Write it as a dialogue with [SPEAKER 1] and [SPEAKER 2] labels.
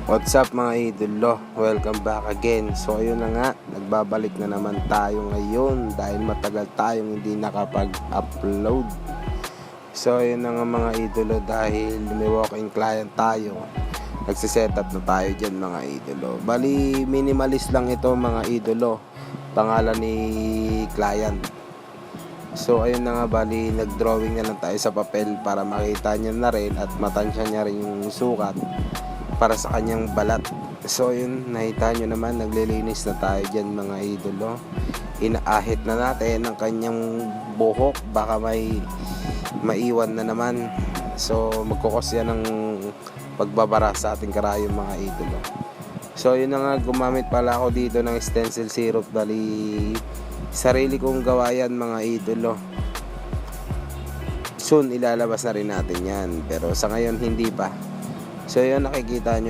[SPEAKER 1] What's up mga idolo? Welcome back again. So ayun na nga, nagbabalik na naman tayo ngayon dahil matagal tayong hindi nakapag-upload. So ayun na nga mga idolo, dahil may walk-in client tayo, nagsisetup na tayo dyan mga idolo. Bali minimalist lang ito mga idolo, pangalan ni client. So ayun na nga, bali nagdrawing na lang tayo sa papel para makita niya na rin at matansya niya rin yung sukat para sa kanyang balat. So yun, nakita nyo naman, naglilinis na tayo dyan mga idolo. Inaahit na natin ang kanyang buhok, baka may maiwan na naman. So magkukos yan ng pagbabara sa ating karayom mga idolo. So yun na nga, gumamit pala ako dito ng stencil syrup. Dali sarili kong gawa yan mga idolo. Soon ilalabas na rin natin yan, pero sa ngayon hindi pa. So yun, nakikita nyo